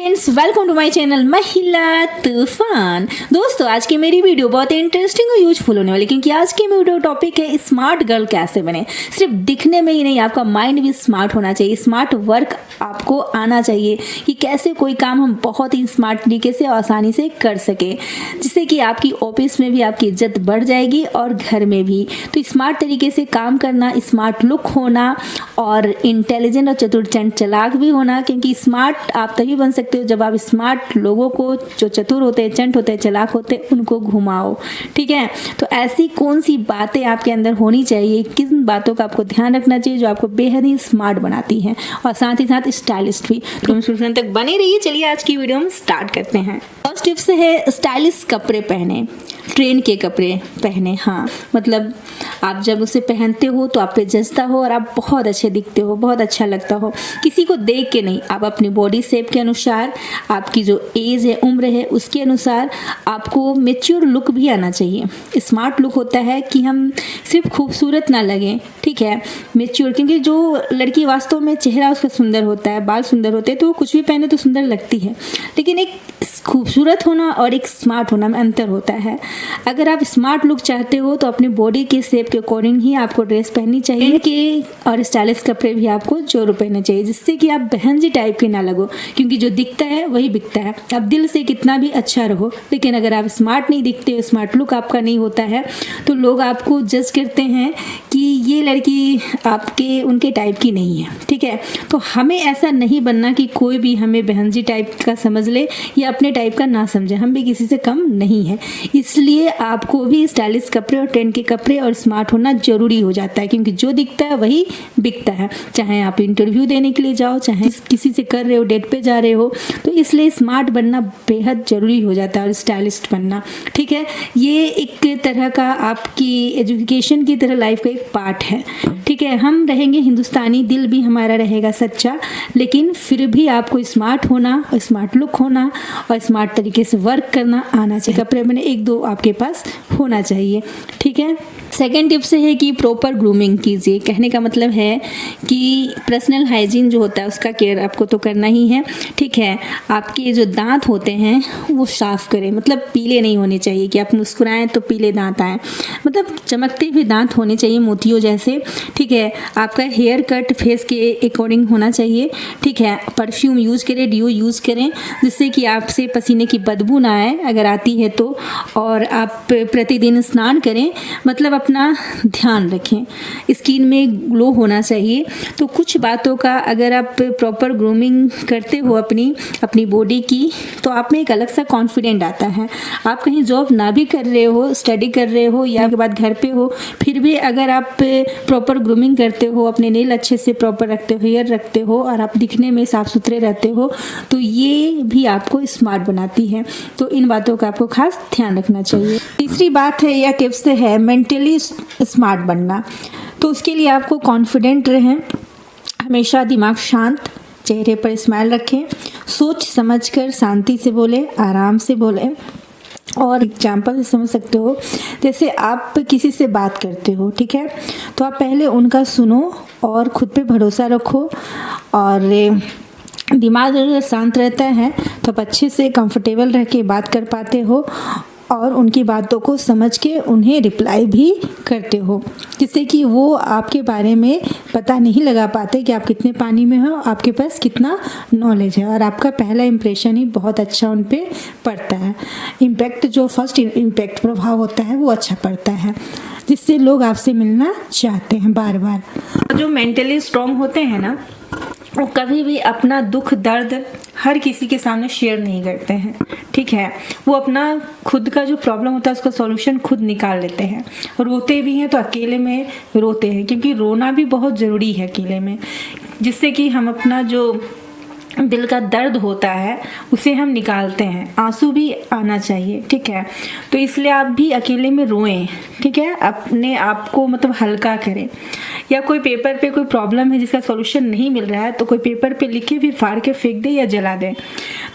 Friends, welcome to my channel महिला तूफान। दोस्तों, आज की मेरी वीडियो बहुत इंटरेस्टिंग और यूजफुल होने वाली, क्योंकि आज की वीडियो टॉपिक है स्मार्ट गर्ल कैसे बने। सिर्फ दिखने में ही नहीं, आपका माइंड भी स्मार्ट होना चाहिए, स्मार्ट वर्क आपको आना चाहिए कि कैसे कोई काम हम बहुत ही स्मार्ट तरीके से आसानी से कर सके, जिससे कि आपकी ऑफिस में भी आपकी इज्जत बढ़ जाएगी और घर में भी। तो स्मार्ट तरीके से काम करना, स्मार्ट लुक होना और इंटेलिजेंट और चतुर चालाक भी होना, क्योंकि स्मार्ट आप तभी बन सकते हो जब आप स्मार्ट लोगों को, जो चतुर होते हैं, चंट होते हैं, चालाक होते हैं, उनको घुमाओ। ठीक है, तो ऐसी कौन सी बातें आपके अंदर होनी चाहिए, किन बातों का आपको ध्यान रखना चाहिए जो आपको बेहद ही स्मार्ट बनाती हैं और साथ ही साथ स्टाइलिस्ट भी। तो हम शुरू तक बने रहिए। चलिए आज की वीडियो हम स्टार्ट करते हैं। फर्स्ट टिप्स है स्टाइलिश कपड़े पहने, ट्रेंड के कपड़े पहने। हाँ, मतलब आप जब उसे पहनते हो तो आप पे जचता हो और आप बहुत अच्छे दिखते हो, बहुत अच्छा लगता हो, किसी को देख के नहीं। आप अपनी बॉडी शेप के अनुसार, आपकी जो एज है, उम्र है, उसके अनुसार आपको मेच्योर लुक भी आना चाहिए। स्मार्ट लुक होता है कि हम सिर्फ खूबसूरत ना लगें, ठीक है, मेच्योर। क्योंकि जो लड़की वास्तव में चेहरा उसका सुंदर होता है, बाल सुंदर होते हैं, तो वो कुछ भी पहने तो सुंदर लगती है, लेकिन एक खूबसूरत होना और एक स्मार्ट होना में अंतर होता है। अगर आप स्मार्ट लुक चाहते हो तो अपनी बॉडी के शेप के अकॉर्डिंग ही आपको ड्रेस पहननी चाहिए। इनके और स्टाइलिश कपड़े भी आपको जरूर पहनने चाहिए, जिससे कि आप बहन जी टाइप के ना लगो, क्योंकि जो दिखता है वही बिकता है। आप दिल से कितना भी अच्छा रहो, लेकिन अगर आप स्मार्ट नहीं दिखते हो, स्मार्ट लुक आपका नहीं होता है, तो लोग आपको जज करते हैं कि ये लड़की आपके उनके टाइप की नहीं है। ठीक है, तो हमें ऐसा नहीं बनना कि कोई भी हमें बहन जी टाइप का समझ ले या अपने टाइप का ना समझे। हम भी किसी से कम नहीं है, इसलिए आपको भी स्टाइलिश कपड़े और ट्रेंड के कपड़े और स्मार्ट होना जरूरी हो जाता है, क्योंकि जो दिखता है वही बिकता है। चाहे आप इंटरव्यू देने के लिए जाओ, चाहे किसी से कर रहे हो, डेट पे जा रहे हो, तो इसलिए स्मार्ट बनना बेहद जरूरी हो जाता है और स्टाइलिस्ट बनना। ठीक है, ये एक तरह का आपकी एजुकेशन की तरह लाइफ का एक पार्ट है। ठीक है, हम रहेंगे हिंदुस्तानी, दिल भी हमारा रहेगा सच्चा, लेकिन फिर भी आपको स्मार्ट होना और स्मार्ट लुक होना और स्मार्ट तरीके से वर्क करना आना चाहिए। कपड़े में एक दो आपके पास होना चाहिए। ठीक है, सेकेंड टिप्स है कि प्रॉपर ग्रूमिंग कीजिए। कहने का मतलब है कि पर्सनल हाइजीन जो होता है उसका केयर आपको तो करना ही है। ठीक है, आपके जो दांत होते हैं वो साफ करें, मतलब पीले नहीं होने चाहिए कि आप मुस्कुराएं तो पीले दांत आए, मतलब चमकते हुए दांत होने चाहिए, मोतियों जैसे। ठीक है, आपका हेयर कट फेस के अकॉर्डिंग होना चाहिए। ठीक है, परफ्यूम यूज़ करें, डिओ यूज़ करें, जिससे कि आपसे पसीने की बदबू ना आए अगर आती है तो, और आप प्रतिदिन स्नान करें, मतलब अपना ध्यान रखें। स्किन में ग्लो होना चाहिए। तो कुछ बातों का अगर आप प्रॉपर ग्रूमिंग करते हो अपनी बॉडी की, तो आप में एक अलग सा कॉन्फिडेंट आता है। आप कहीं जॉब ना भी कर रहे हो, स्टडी कर रहे हो या के बाद घर पे हो, फिर भी अगर आप प्रॉपर ग्रूमिंग करते हो, अपने नेल अच्छे से प्रॉपर रखते हो, हेयर रखते हो और आप दिखने में साफ सुथरे रहते हो, तो ये भी आपको स्मार्ट बनाती है। तो इन बातों का आपको खास ध्यान रखना चाहिए। तीसरी बात है या टिप्स है मेंटली स्मार्ट बनना। तो उसके लिए आपको कॉन्फिडेंट रहें, हमेशा दिमाग शांत, चेहरे पर स्माइल रखें, सोच समझकर शांति से बोले, आराम से बोले। और एग्जाम्पल समझ सकते हो, जैसे आप किसी से बात करते हो, ठीक है, तो आप पहले उनका सुनो और खुद पे भरोसा रखो, और दिमाग अगर शांत रहता है तो आप अच्छे से कंफर्टेबल रह के बात कर पाते हो और उनकी बातों को समझ के उन्हें रिप्लाई भी करते हो, जिससे कि वो आपके बारे में पता नहीं लगा पाते कि आप कितने पानी में हो, आपके पास कितना नॉलेज है, और आपका पहला इंप्रेशन ही बहुत अच्छा उन पे पड़ता है। इम्पैक्ट, जो फर्स्ट इम्पैक्ट प्रभाव होता है वो अच्छा पड़ता है, जिससे लोग आपसे मिलना चाहते हैं बार बार। जो मेंटली स्ट्रांग होते हैं ना, वो कभी भी अपना दुख दर्द हर किसी के सामने शेयर नहीं करते हैं। ठीक है, वो अपना खुद का जो प्रॉब्लम होता है उसका सॉल्यूशन खुद निकाल लेते हैं। रोते भी हैं तो अकेले में रोते हैं, क्योंकि रोना भी बहुत ज़रूरी है अकेले में, जिससे कि हम अपना जो दिल का दर्द होता है उसे हम निकालते हैं। आंसू भी आना चाहिए। ठीक है, तो इसलिए आप भी अकेले में रोएं। ठीक है, अपने आप को मतलब हल्का करें, या कोई पेपर पे कोई प्रॉब्लम है जिसका सॉल्यूशन नहीं मिल रहा है, तो कोई पेपर पे लिख के भी फाड़ के फेंक दे या जला दे।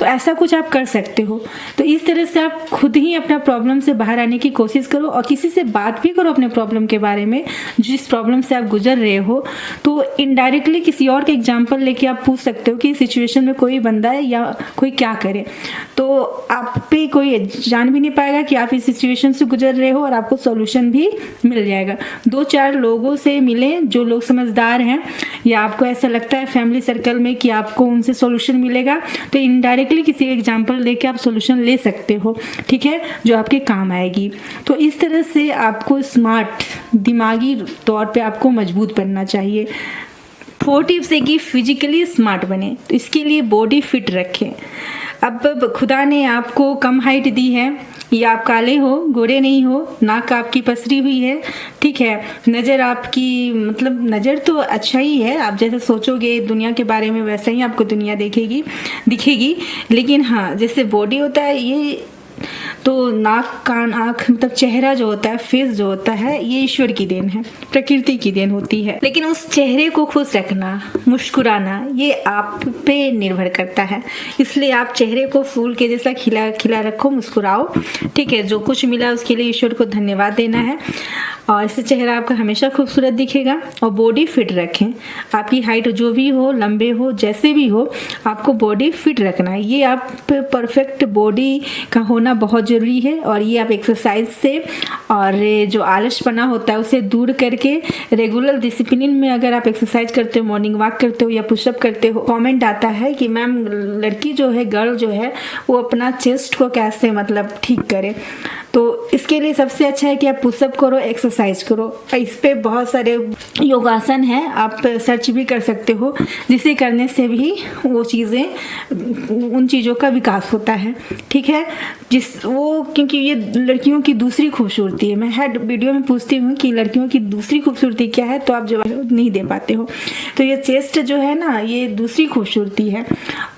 तो ऐसा कुछ आप कर सकते हो। तो इस तरह से आप खुद ही अपना प्रॉब्लम से बाहर आने की कोशिश करो और किसी से बात भी करो अपने प्रॉब्लम के बारे में, जिस प्रॉब्लम से आप गुजर रहे हो। तो इनडायरेक्टली किसी और का एग्जाम्पल लेके आप पूछ सकते हो कि इस सिचुएशन में कोई बंदा है या कोई क्या करे, तो आप पे कोई जान भी नहीं पाएगा कि आप इस सिचुएशन से गुजर रहे हो और आपको सॉल्यूशन भी मिल जाएगा। 2-4 लोगों से मिलें जो लोग समझदार हैं, या आपको ऐसा लगता है फैमिली सर्कल में कि आपको उनसे सॉल्यूशन मिलेगा, तो इनडायरेक्टली किसी एग्जांपल लेके आप सॉल्यूशन ले सकते हो, ठीक है, जो आपके काम आएगी। तो इस तरह से आपको स्मार्ट, दिमागी तौर पे आपको मजबूत बनना चाहिए। 4 टिप्स है कि फिजिकली स्मार्ट बने, तो इसके लिए बॉडी फिट रखें। अब खुदा ने आपको कम हाइट दी है, या आप काले हो, गोरे नहीं हो, नाक आपकी पसरी हुई है, ठीक है, नज़र आपकी, मतलब नज़र तो अच्छा ही है, आप जैसे सोचोगे दुनिया के बारे में वैसा ही आपको दुनिया दिखेगी। लेकिन हाँ, जैसे बॉडी होता है ये, तो नाक, कान, आँख, मतलब चेहरा जो होता है, फेस जो होता है, ये ईश्वर की देन है, प्रकृति की देन होती है। लेकिन उस चेहरे को खुश रखना, मुस्कुराना, ये आप पे निर्भर करता है। इसलिए आप चेहरे को फूल के जैसा खिला रखो, मुस्कुराओ, ठीक है। जो कुछ मिला उसके लिए ईश्वर को धन्यवाद देना है, और इससे चेहरा आपका हमेशा खूबसूरत दिखेगा। और बॉडी फिट रखें, आपकी हाइट जो भी हो, लंबे हो, जैसे भी हो, आपको बॉडी फिट रखना है। ये आप परफेक्ट बॉडी का होना बहुत ज़रूरी है, और ये आप एक्सरसाइज से और जो आलसपना होता है उसे दूर करके रेगुलर डिसिप्लिन में अगर आप एक्सरसाइज करते हो, मॉर्निंग वॉक करते हो या पुशअप करते हो, कमेंट आता है कि मैम लड़की जो है, गर्ल जो है, वो अपना चेस्ट को कैसे मतलब ठीक करे। तो इसके लिए सबसे अच्छा है कि आप पुशअप करो, एक्सरसाइज करो। इस पे बहुत सारे योगासन हैं, आप सर्च भी कर सकते हो, जिसे करने से भी वो चीज़ें, उन चीज़ों का विकास होता है, ठीक है। क्योंकि ये लड़कियों की दूसरी खूबसूरती है। मैं हर वीडियो में पूछती हूँ कि लड़कियों की दूसरी खूबसूरती क्या है, तो आप जवाब नहीं दे पाते हो। तो ये चेस्ट जो है ना, ये दूसरी खूबसूरती है,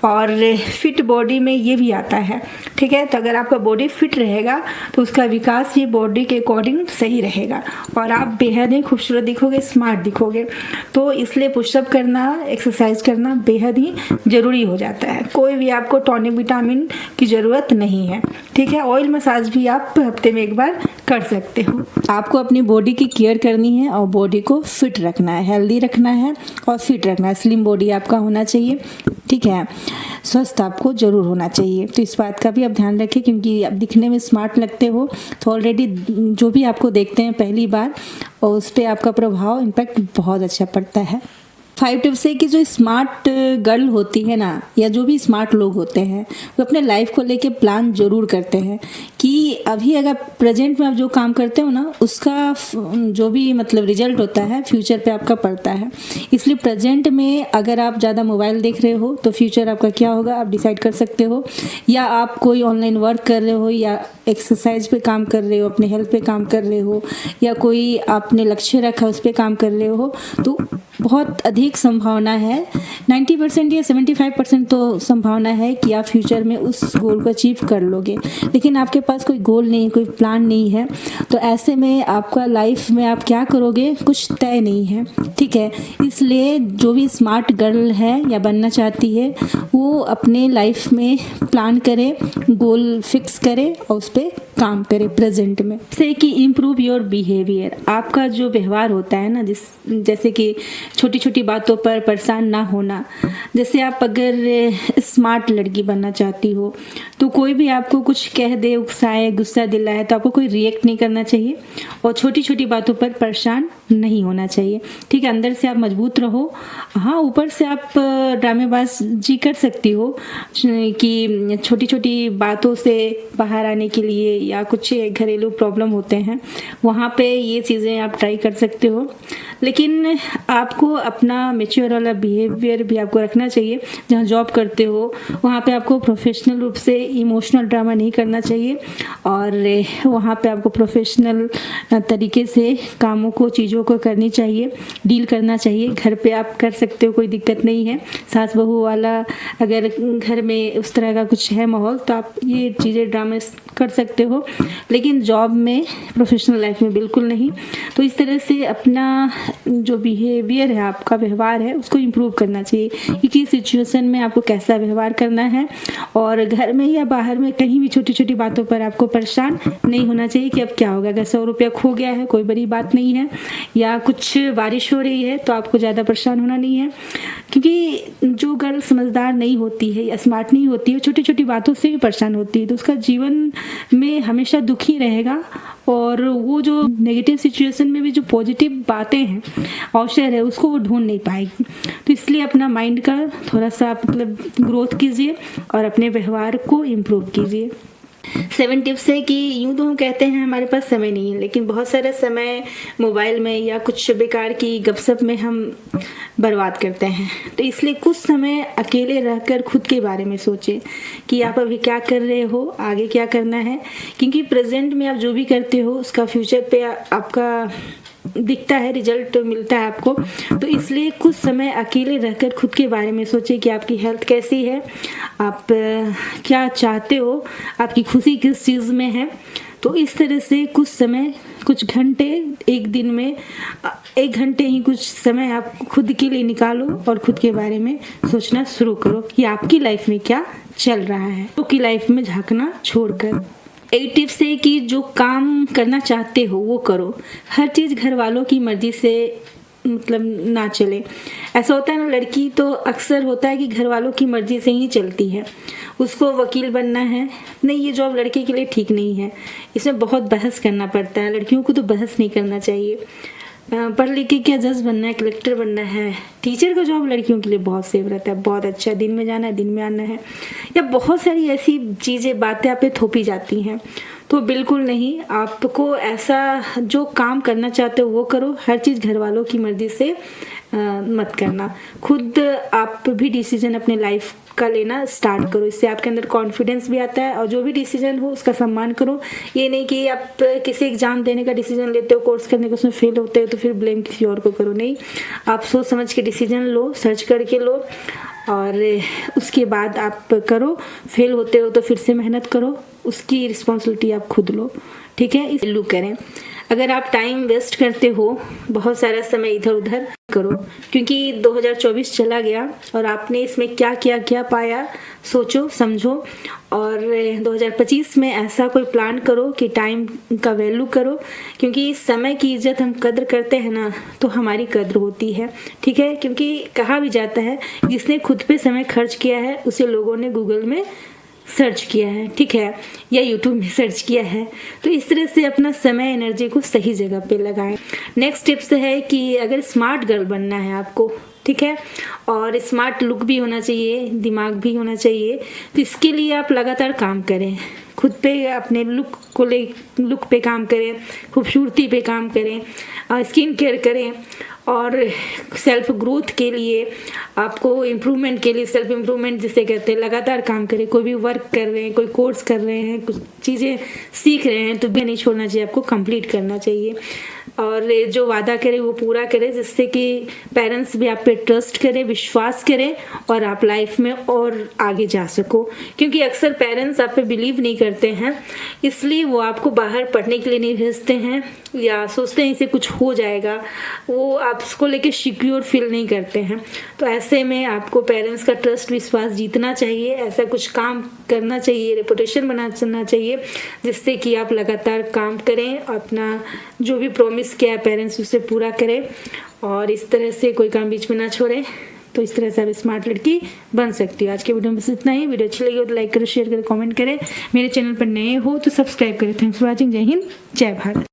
और फिट बॉडी में ये भी आता है, ठीक है। तो अगर आपका बॉडी फिट रहेगा तो उसका विकास ये बॉडी के अकॉर्डिंग सही रहेगा, और आप बेहद ही खूबसूरत दिखोगे, स्मार्ट दिखोगे। तो इसलिए पुशअप करना, एक्सरसाइज करना बेहद ही ज़रूरी हो जाता है। कोई भी आपको टॉनिक विटामिन की ज़रूरत नहीं है, ठीक है। ऑयल मसाज भी आप हफ्ते में एक बार कर सकते हो। आपको अपनी बॉडी की केयर करनी है और बॉडी को फिट रखना है, हेल्दी रखना है और फिट रखना है। स्लिम बॉडी आपका होना चाहिए, ठीक है। स्वस्थ आपको ज़रूर होना चाहिए। तो इस बात का भी आप ध्यान रखें, क्योंकि आप दिखने में स्मार्ट लगते हो, तो ऑलरेडी जो भी आपको देखते हैं पहली बार, और उस पर आपका प्रभाव, इम्पैक्ट बहुत अच्छा पड़ता है। 5 टिप्स है कि जो स्मार्ट गर्ल होती है ना, या जो भी स्मार्ट लोग होते हैं, वो अपने लाइफ को लेके प्लान जरूर करते हैं कि अभी अगर प्रेजेंट में आप जो काम करते हो ना, उसका जो भी मतलब रिजल्ट होता है फ्यूचर पे आपका पड़ता है। इसलिए प्रेजेंट में अगर आप ज़्यादा मोबाइल देख रहे हो तो फ्यूचर आपका क्या होगा आप डिसाइड कर सकते हो, या आप कोई ऑनलाइन वर्क कर रहे हो, या एक्सरसाइज पे काम कर रहे हो, अपने हेल्थ पे काम कर रहे हो, या कोई आपने लक्ष्य रखा उस पर काम कर रहे हो, तो बहुत अधिक संभावना है, 90% या 75% तो संभावना है कि आप फ्यूचर में उस गोल को अचीव कर लोगे। लेकिन आपके पास कोई गोल नहीं, कोई प्लान नहीं है, तो ऐसे में आपका लाइफ में आप क्या करोगे कुछ तय नहीं है, ठीक है। इसलिए जो भी स्मार्ट गर्ल है या बनना चाहती है, वो अपने लाइफ में प्लान करे, गोल फिक्स करे और उस पर काम करे प्रेजेंट में। जैसे कि इम्प्रूव योर बिहेवियर, आपका जो व्यवहार होता है ना, जैसे कि छोटी छोटी बातों पर परेशान ना होना। जैसे आप अगर स्मार्ट लड़की बनना चाहती हो, तो कोई भी आपको कुछ कह दे, उकसाए, गुस्सा दिलाए, तो आपको कोई रिएक्ट नहीं करना चाहिए, और छोटी छोटी बातों पर परेशान नहीं होना चाहिए, ठीक है। अंदर से आप मजबूत रहो। हाँ, ऊपर से आप ड्रामेबाजी कर सकती हो कि छोटी छोटी बातों से बाहर आने के लिए, या कुछ घरेलू प्रॉब्लम होते हैं वहाँ पे ये चीज़ें आप ट्राई कर सकते हो। लेकिन आपको अपना मैच्योर वाला बिहेवियर भी आपको रखना चाहिए। जहाँ जॉब करते हो वहाँ पे आपको प्रोफेशनल रूप से इमोशनल ड्रामा नहीं करना चाहिए, और वहाँ पे आपको प्रोफेशनल तरीके से कामों को, चीज़ों को करनी चाहिए, डील करना चाहिए। घर पे आप कर सकते हो, कोई दिक्कत नहीं है। सास बहू वाला अगर घर में उस तरह का कुछ है माहौल, तो आप ये चीज़ें ड्रामे कर सकते हो, लेकिन जॉब में, प्रोफेशनल लाइफ में बिल्कुल नहीं। तो इस तरह से अपना जो बिहेवियर है, आपका व्यवहार है, उसको इम्प्रूव करना चाहिए कि किस सिचुएशन में आपको कैसा व्यवहार करना है। और घर में या बाहर में कहीं भी छोटी छोटी बातों पर आपको परेशान नहीं होना चाहिए कि अब क्या होगा, अगर 100 रुपया खो गया है कोई बड़ी बात नहीं है, या कुछ बारिश हो रही है तो आपको ज़्यादा परेशान होना नहीं है। क्योंकि जो गर्ल समझदार नहीं होती है या स्मार्ट नहीं होती है, छोटी छोटी बातों से भी परेशान होती है, तो उसका जीवन में हमेशा दुखी रहेगा। और वो जो नेगेटिव सिचुएशन में भी जो पॉजिटिव बातें हैं, अवसर है, उसको वो ढूंढ नहीं पाएगी। तो इसलिए अपना माइंड का थोड़ा सा मतलब ग्रोथ कीजिए और अपने व्यवहार को इम्प्रूव कीजिए। 7 टिप्स है कि यूँ तो हम कहते हैं हमारे पास समय नहीं है, लेकिन बहुत सारा समय मोबाइल में या कुछ बेकार की गपशप में हम बर्बाद करते हैं। तो इसलिए कुछ समय अकेले रहकर खुद के बारे में सोचें कि आप अभी क्या कर रहे हो, आगे क्या करना है। क्योंकि प्रेजेंट में आप जो भी करते हो उसका फ्यूचर पे आपका दिखता है, रिजल्ट मिलता है आपको। तो इसलिए कुछ समय अकेले रहकर खुद के बारे में सोचें कि आपकी हेल्थ कैसी है, आप क्या चाहते हो, आपकी खुशी किस चीज़ में है। तो इस तरह से कुछ समय, कुछ घंटे, एक दिन में 1 घंटे ही कुछ समय आप खुद के लिए निकालो और खुद के बारे में सोचना शुरू करो कि आपकी लाइफ में क्या चल रहा है, तो की लाइफ में झांकना छोड़कर। 8 टिप्स है कि जो काम करना चाहते हो वो करो। हर चीज़ घर वालों की मर्जी से मतलब ना चले। ऐसा होता है ना, लड़की तो अक्सर होता है कि घर वालों की मर्जी से ही चलती है, उसको वकील बनना है, नहीं ये जॉब लड़के के लिए ठीक नहीं है, इसमें बहुत बहस करना पड़ता है। लड़कियों को तो बहस नहीं करना चाहिए। पढ़ लिख के क्या जज बनना है, कलेक्टर बनना है, टीचर का जॉब लड़कियों के लिए बहुत सेफ रहता है, बहुत अच्छा, दिन में जाना है, दिन में आना है, या बहुत सारी ऐसी चीज़ें, बातें आप पे थोपी जाती हैं। तो बिल्कुल नहीं, आपको ऐसा जो काम करना चाहते हो वो करो। हर चीज़ घर वालों की मर्जी से मत करना। खुद आप भी डिसीजन अपने लाइफ का लेना स्टार्ट करो, इससे आपके अंदर कॉन्फिडेंस भी आता है। और जो भी डिसीजन हो उसका सम्मान करो। ये नहीं कि आप किसी एग्जाम देने का डिसीजन लेते हो, कोर्स करने का, उसमें फेल होते हो तो फिर ब्लेम किसी और को करो। नहीं, आप सोच समझ के डिसीजन लो, सर्च करके लो और उसके बाद आप करो। फेल होते हो तो फिर से मेहनत करो, उसकी रिस्पॉन्सिबिलिटी आप खुद लो, ठीक है। इसे करें। अगर आप टाइम वेस्ट करते हो, बहुत सारा समय इधर उधर करो, क्योंकि 2024 चला गया और आपने इसमें क्या किया, क्या पाया, सोचो समझो। और 2025 में ऐसा कोई प्लान करो कि टाइम का वैल्यू करो, क्योंकि इस समय की इज्जत हम कद्र करते हैं ना तो हमारी कद्र होती है, ठीक है। क्योंकि कहा भी जाता है जिसने खुद पे समय खर्च किया है उसे लोगों ने गूगल में सर्च किया है, ठीक है, या यूट्यूब में सर्च किया है। तो इस तरह से अपना समय, एनर्जी को सही जगह पे लगाएं। नेक्स्ट टिप्स है कि अगर स्मार्ट गर्ल बनना है आपको, ठीक है, और स्मार्ट लुक भी होना चाहिए, दिमाग भी होना चाहिए, तो इसके लिए आप लगातार काम करें, खुद पे, अपने लुक पे काम करें, खूबसूरती पे काम करें, स्किन केयर करें। और सेल्फ ग्रोथ के लिए, आपको इम्प्रूवमेंट के लिए, सेल्फ इम्प्रूवमेंट जिसे कहते हैं, लगातार काम करें। कोई भी वर्क कर रहे हैं, कोई कोर्स कर रहे हैं, कुछ चीज़ें सीख रहे हैं तो भी नहीं छोड़ना चाहिए, आपको कंप्लीट करना चाहिए। और जो वादा करे वो पूरा करे, जिससे कि पेरेंट्स भी आप पे ट्रस्ट करें, विश्वास करें और आप लाइफ में और आगे जा सको। क्योंकि अक्सर पेरेंट्स आप पे बिलीव नहीं करते हैं, इसलिए वो आपको बाहर पढ़ने के लिए नहीं भेजते हैं या सोचते हैं इसे कुछ हो जाएगा, वो आपको लेके सिक्योर फील नहीं करते हैं। तो ऐसे में आपको पेरेंट्स का ट्रस्ट, विश्वास जीतना चाहिए, ऐसा कुछ काम करना चाहिए, रेपुटेशन बनाना चाहिए, जिससे कि आप लगातार काम करें, अपना जो भी प्रॉमिस किया है पेरेंट्स उसे पूरा करें और इस तरह से कोई काम बीच में ना छोड़ें। तो इस तरह से आप स्मार्ट लड़की बन सकती हो। आज के वीडियो में बस इतना ही। वीडियो अच्छी लगी हो तो लाइक करें, शेयर करें, कमेंट करें। मेरे चैनल पर नए हो तो सब्सक्राइब करें। Thanks for watching. जय हिंद, जय भारत।